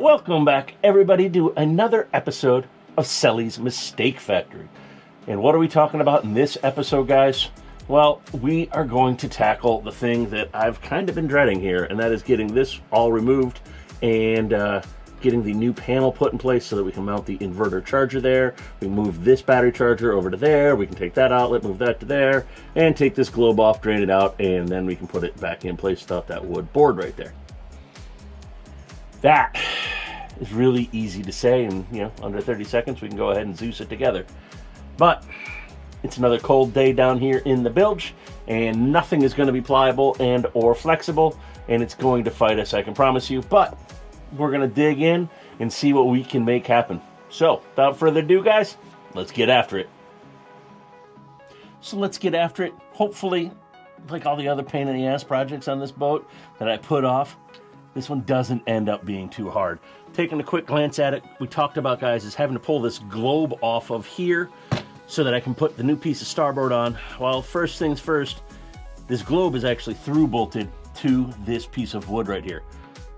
Welcome back, everybody, to another episode of Sully's Mistake Factory. And what are we talking about in this episode, guys? Well, we are going to tackle the thing that I've kind of been dreading here, and that is getting this all removed and getting the new panel put in place so that we can mount the inverter charger there. We move this battery charger over to there. We can take that outlet, move that to there, and take this globe off, drain it out, and then we can put it back in place without that wood board right there. That is really easy to say, and under 30 seconds we can go ahead and Zeus it together. But it's another cold day down here in the bilge, and nothing is going to be pliable and or flexible, and it's going to fight us, I can promise you. But we're going to dig in and see what we can make happen. So without further ado, guys, let's get after it. So let's get after it. Hopefully, like all the other pain in the ass projects on this boat that I put off, this one doesn't end up being too hard. Taking a quick glance at it, we talked about, guys, is having to pull this globe off of here so that I can put the new piece of starboard on. Well, first things first, this globe is actually through bolted to this piece of wood right here.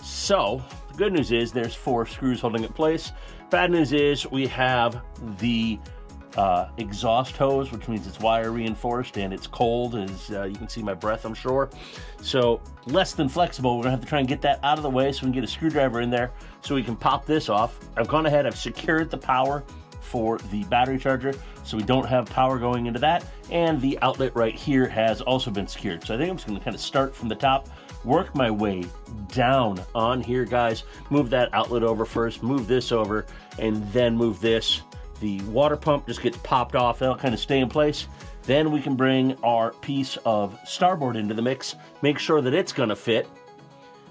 So the good news is there's 4 screws holding it in place. Bad news is we have the exhaust hose, which means it's wire reinforced and it's cold, as you can see my breath, I'm sure. So less than flexible. We're gonna have to try and get that out of the way so we can get a screwdriver in there so we can pop this off. I've gone ahead, I've secured the power for the battery charger so we don't have power going into that, and the outlet right here has also been secured. So I think I'm just gonna kind of start from the top, work my way down on here, guys. Move that outlet over first, move this over, and then move this. The water pump just gets popped off, that'll kind of stay in place. Then we can bring our piece of starboard into the mix, make sure that it's gonna fit.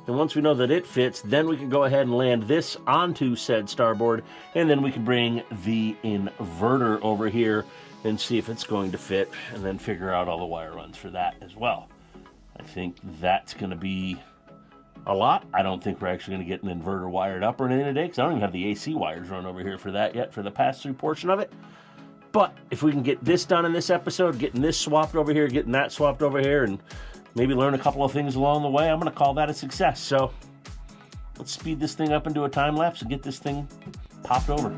And once we know that it fits, then we can go ahead and land this onto said starboard, and then we can bring the inverter over here and see if it's going to fit, and then figure out all the wire runs for that as well. I think that's gonna be a lot. I don't think we're actually going to get an inverter wired up or anything today, because I don't even have the AC wires run over here for that yet, for the pass-through portion of it. But if we can get this done in this episode, getting this swapped over here, getting that swapped over here, and maybe learn a couple of things along the way, I'm going to call that a success. So let's speed this thing up into a time lapse and get this thing popped over.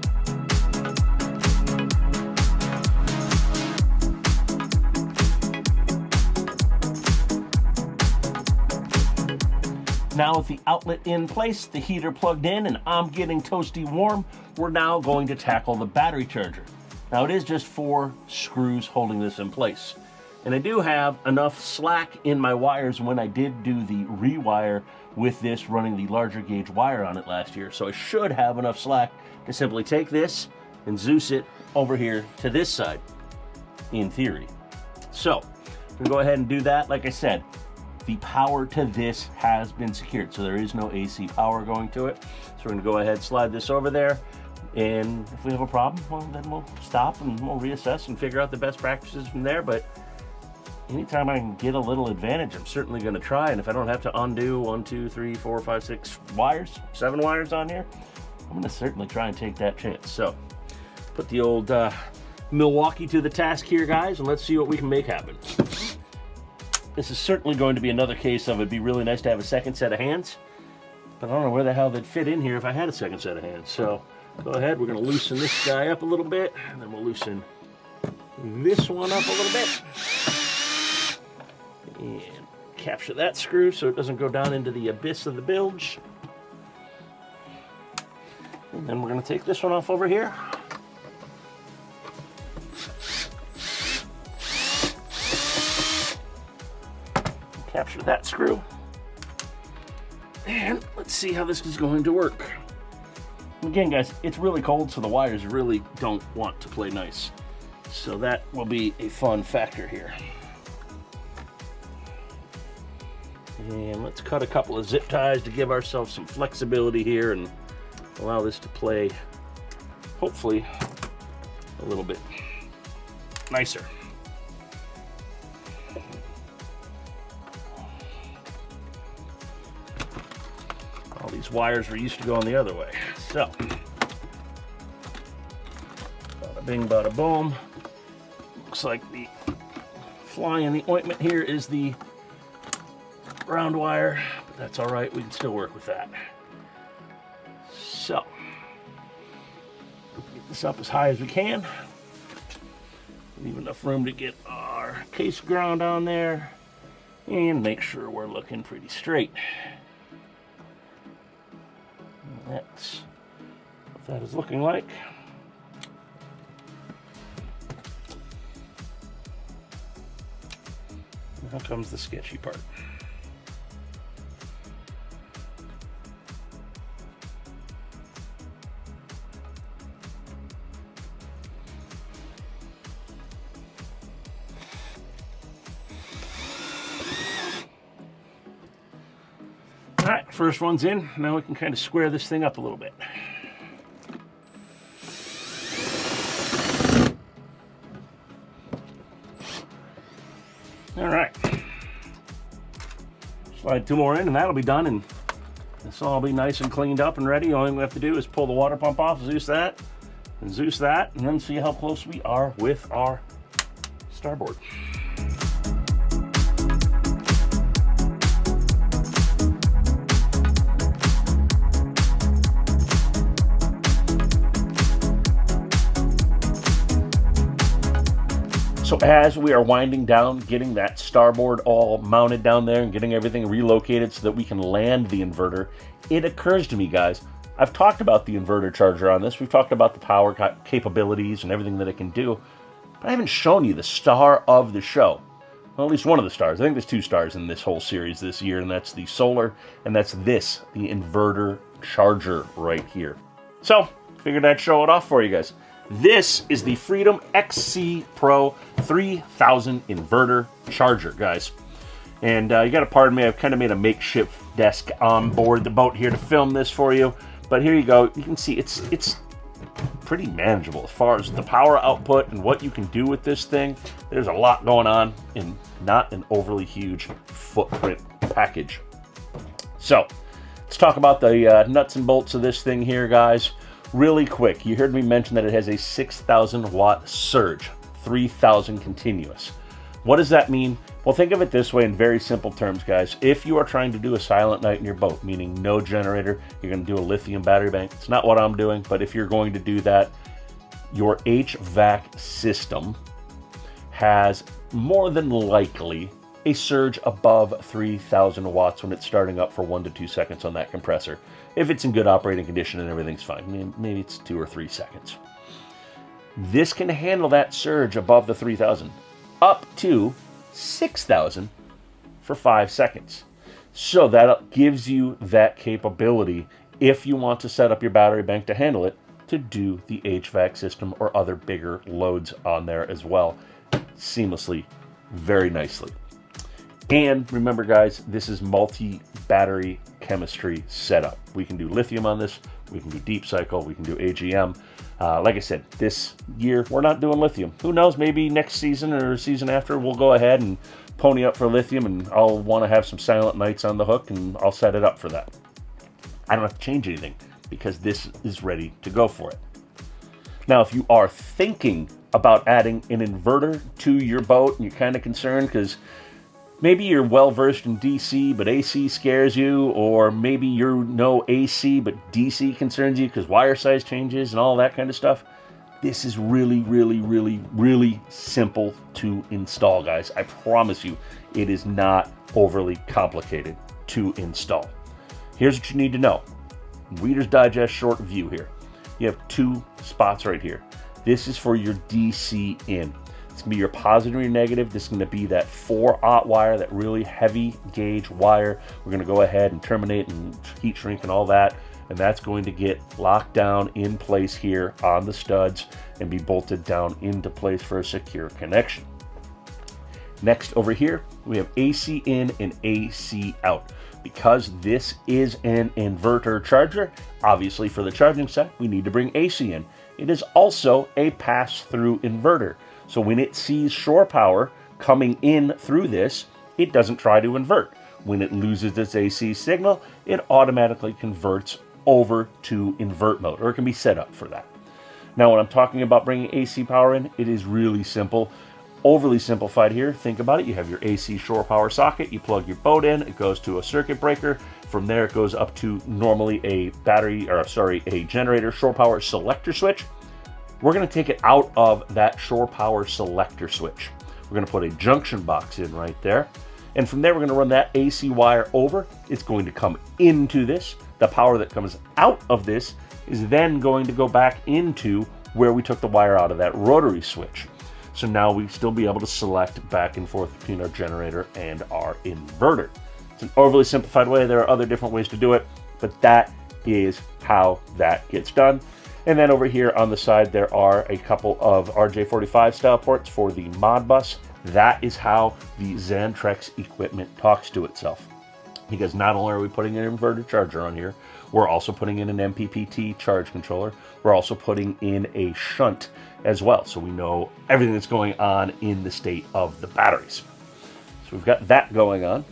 Now with the outlet in place, the heater plugged in, and I'm getting toasty warm, we're now going to tackle the battery charger. Now it is just 4 screws holding this in place. And I do have enough slack in my wires when I did do the rewire with this running the larger gauge wire on it last year. So I should have enough slack to simply take this and Zeus it over here to this side, in theory. So I'm gonna go ahead and do that. Like I said, the power to this has been secured, so there is no AC power going to it. So we're gonna go ahead, slide this over there, and if we have a problem, well, then we'll stop and we'll reassess and figure out the best practices from there. But anytime I can get a little advantage, I'm certainly gonna try, and if I don't have to undo 1, 2, 3, 4, 5, 6 wires, 7 wires on here, I'm gonna certainly try and take that chance. So put the old Milwaukee to the task here, guys, and let's see what we can make happen. This is certainly going to be another case of it'd be really nice to have a second set of hands, but I don't know where the hell they'd fit in here if I had a second set of hands. So go ahead, we're going to loosen this guy up a little bit, and then we'll loosen this one up a little bit. And capture that screw so it doesn't go down into the abyss of the bilge. And then we're going to take this one off over here. Capture that screw. And let's see how this is going to work. Again, guys, it's really cold, so the wires really don't want to play nice. So that will be a fun factor here. And let's cut a couple of zip ties to give ourselves some flexibility here and allow this to play, hopefully, a little bit nicer. All these wires were used to going the other way. So, bada bing, bada boom. Looks like the fly in the ointment here is the round wire, but that's all right. We can still work with that. get this up as high as we can. Leave enough room to get our case ground on there and make sure we're looking pretty straight. And that's what that is looking like. Now comes the sketchy part. All right, first one's in. Now we can kind of square this thing up a little bit. All right. Slide two more in and that'll be done, and this will all be nice and cleaned up and ready. All we have to do is pull the water pump off, Zeus that, and then see how close we are with our starboard. So as we are winding down, getting that starboard all mounted down there and getting everything relocated so that we can land the inverter, it occurs to me, guys, I've talked about the inverter charger on this. We've talked about the power capabilities and everything that it can do, but I haven't shown you the star of the show. Well, at least one of the stars. I think there's two stars in this whole series this year, and that's the solar, and that's this, the inverter charger right here. So, figured I'd show it off for you guys. This is the Freedom XC Pro 3000 inverter charger, guys. And you got to pardon me, I've kind of made a makeshift desk on board the boat here to film this for you. But here you go. You can see it's pretty manageable as far as the power output and what you can do with this thing. There's a lot going on in not an overly huge footprint package. So let's talk about the nuts and bolts of this thing here, guys. Really quick, you heard me mention that it has a 6,000 watt surge, 3,000 continuous. What does that mean? Well, think of it this way in very simple terms, guys. If you are trying to do a silent night in your boat, meaning no generator, you're going to do a lithium battery bank. It's not what I'm doing, but if you're going to do that, your HVAC system has more than likely a surge above 3,000 watts when it's starting up for 1 to 2 seconds on that compressor. If it's in good operating condition and everything's fine, maybe it's 2 or 3 seconds. This can handle that surge above the 3,000 up to 6,000 for 5 seconds. So that gives you that capability if you want to set up your battery bank to handle it, to do the HVAC system or other bigger loads on there as well seamlessly, very nicely. And remember, guys, this is multi-battery chemistry setup. We can do lithium on this, we can do deep cycle, we can do AGM. Like I said, this year we're not doing lithium. Who knows, maybe next season or season after we'll go ahead and pony up for lithium, and I'll want to have some silent nights on the hook, and I'll set it up for that. I don't have to change anything because this is ready to go for it. Now, if you are thinking about adding an inverter to your boat and you're kind of concerned because maybe you're well-versed in DC, but AC scares you, or maybe you know AC, but DC concerns you because wire size changes and all that kind of stuff, this is really, really, really, really simple to install, guys. I promise you, it is not overly complicated to install. Here's what you need to know. Reader's Digest short view here. You have 2 spots right here. This is for your DC in. It's going to be your positive and your negative. This is going to be that 4/0 wire, that really heavy gauge wire. We're going to go ahead and terminate and heat shrink and all that. And that's going to get locked down in place here on the studs and be bolted down into place for a secure connection. Next over here, we have AC in and AC out. Because this is an inverter charger, obviously for the charging set, we need to bring AC in. It is also a pass-through inverter. So when it sees shore power coming in through this, it doesn't try to invert. When it loses its AC signal, it automatically converts over to invert mode, or it can be set up for that. Now, when I'm talking about bringing AC power in, it is really simple. Overly simplified here. Think about it. You have your AC shore power socket. You plug your boat in. It goes to a circuit breaker. From there, it goes up to normally a a generator shore power selector switch. we're going to take it out of that shore power selector switch. We're going to put a junction box in right there. And from there, we're going to run that AC wire over. It's going to come into this. The power that comes out of this is then going to go back into where we took the wire out of that rotary switch. So now we still be able to select back and forth between our generator and our inverter. It's an overly simplified way. There are other different ways to do it, but that is how that gets done. And then over here on the side, there are a couple of RJ45 style ports for the Modbus. That is how the Xantrex equipment talks to itself. Because not only are we putting an inverter charger on here, we're also putting in an MPPT charge controller. We're also putting in a shunt as well. So we know everything that's going on in the state of the batteries. So we've got that going on.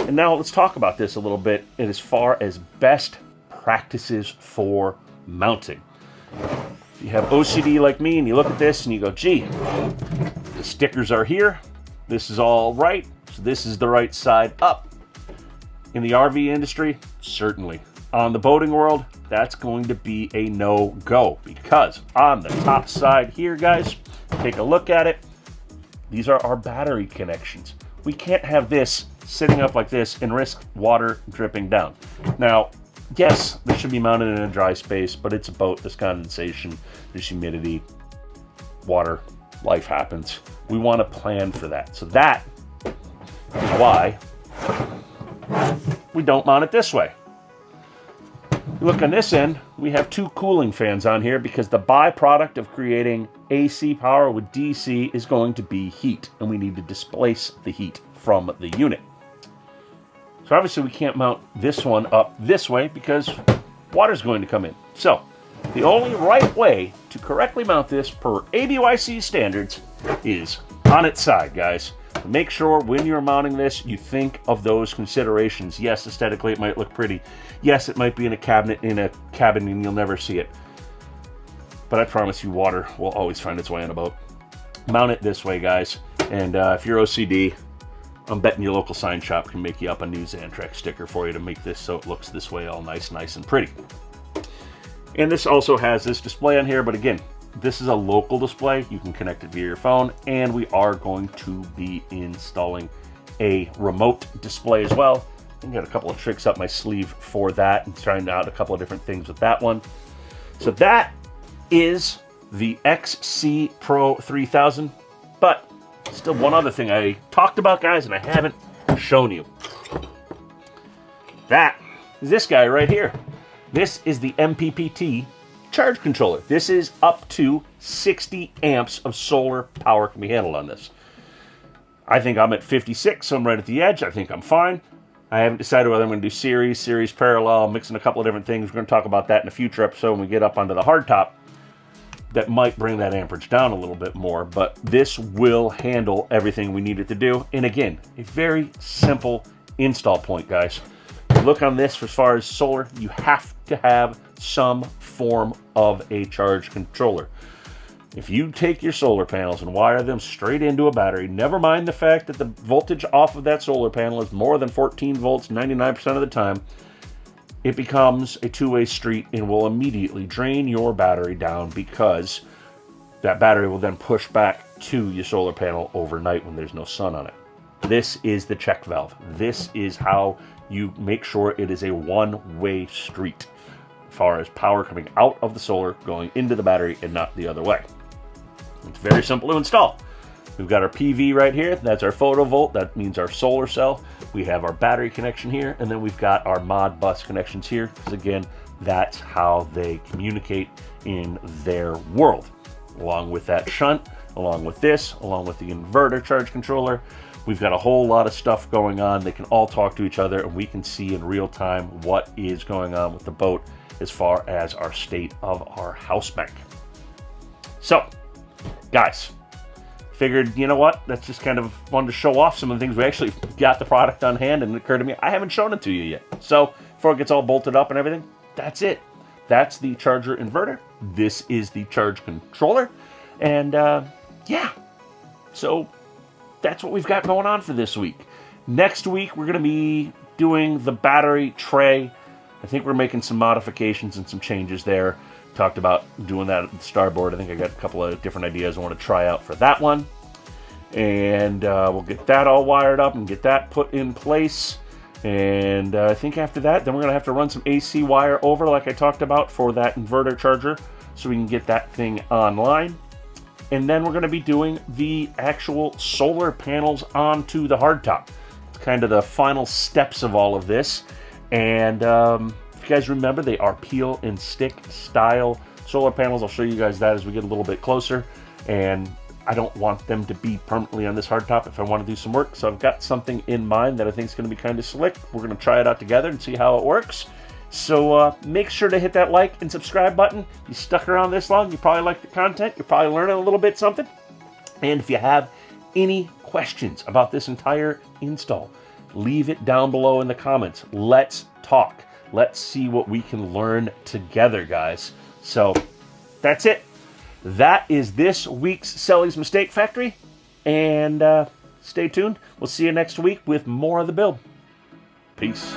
And now let's talk about this a little bit as far as best practices for mounting. If you have OCD like me and you look at this and you go, gee, the stickers are here. This is all right. So this is the right side up. In the RV industry, certainly. On the boating world, that's going to be a no-go because on the top side here, guys, take a look at it. These are our battery connections. We can't have this sitting up like this and risk water dripping down. Now, yes, this should be mounted in a dry space, but it's a boat. There's condensation, there's humidity, water, life happens. We want to plan for that. So that is why we don't mount it this way. You look on this end, we have two cooling fans on here because the byproduct of creating AC power with DC is going to be heat, and we need to displace the heat from the unit. So obviously we can't mount this one up this way because water's going to come in. So the only right way to correctly mount this per ABYC standards is on its side, guys. Make sure when you're mounting this, you think of those considerations. Yes, aesthetically it might look pretty. Yes, it might be in a cabinet in a cabin and you'll never see it. But I promise you water will always find its way on a boat. Mount it this way, guys. And if you're OCD, I'm betting your local sign shop can make you up a new Xantrex sticker for you to make this so it looks this way all nice and pretty. And this also has this display on here, but again, this is a local display. You can connect it via your phone, and we are going to be installing a remote display as well. I've got a couple of tricks up my sleeve for that and trying out a couple of different things with that one. So that is the XC Pro 3000, but still one other thing I talked about, guys, and I haven't shown you. That is this guy right here. This is the MPPT charge controller. This is up to 60 amps of solar power can be handled on this. I think I'm at 56, so I'm right at the edge. I think I'm fine. I haven't decided whether I'm going to do series parallel, mixing a couple of different things. We're going to talk about that in a future episode when we get up onto the hardtop. That might bring that amperage down a little bit more, but this will handle everything we need it to do. And again, a very simple install point, guys. Look on this as far as solar, you have to have some form of a charge controller. If you take your solar panels and wire them straight into a battery, never mind the fact that the voltage off of that solar panel is more than 14 volts 99% of the time, it becomes a two-way street and will immediately drain your battery down because that battery will then push back to your solar panel overnight when there's no sun on it. This is the check valve. This is how you make sure it is a one-way street as far as power coming out of the solar going into the battery and not the other way. It's very simple to install. We've got our PV right here. That's our photovolt. That means our solar cell. We have our battery connection here, and then we've got our Modbus connections here, because again, that's how they communicate in their world. Along with that shunt, along with this, along with the inverter charge controller, we've got a whole lot of stuff going on. They can all talk to each other, and we can see in real time what is going on with the boat as far as our state of our house bank. So, guys, figured, you know what, that's just kind of wanted to show off some of the things. We actually got the product on hand, and it occurred to me, I haven't shown it to you yet. So, before it gets all bolted up and everything, that's it. That's the charger inverter. This is the charge controller. And, yeah. So, that's what we've got going on for this week. Next week, we're going to be doing the battery tray. I think we're making some modifications and some changes there talked about doing that at the starboard. I think I got a couple of different ideas I want to try out for that one. And we'll get that all wired up and get that put in place. And I think after that, then we're going to have to run some AC wire over, like I talked about, for that inverter charger, so we can get that thing online. And then we're going to be doing the actual solar panels onto the hardtop. It's kind of the final steps of all of this. And if you guys remember, they are peel and stick style solar panels. I'll show you guys that as we get a little bit closer. And I don't want them to be permanently on this hardtop if I want to do some work. So I've got something in mind that I think is going to be kind of slick. We're going to try it out together and see how it works. So make sure to hit that like and subscribe button. You stuck around this long, you probably like the content. You're probably learning a little bit something. And if you have any questions about this entire install, leave it down below in the comments. Let's talk. Let's see what we can learn together, guys. So that's it. That is this week's Sully's Mistake Factory. And stay tuned. We'll see you next week with more of the build. Peace.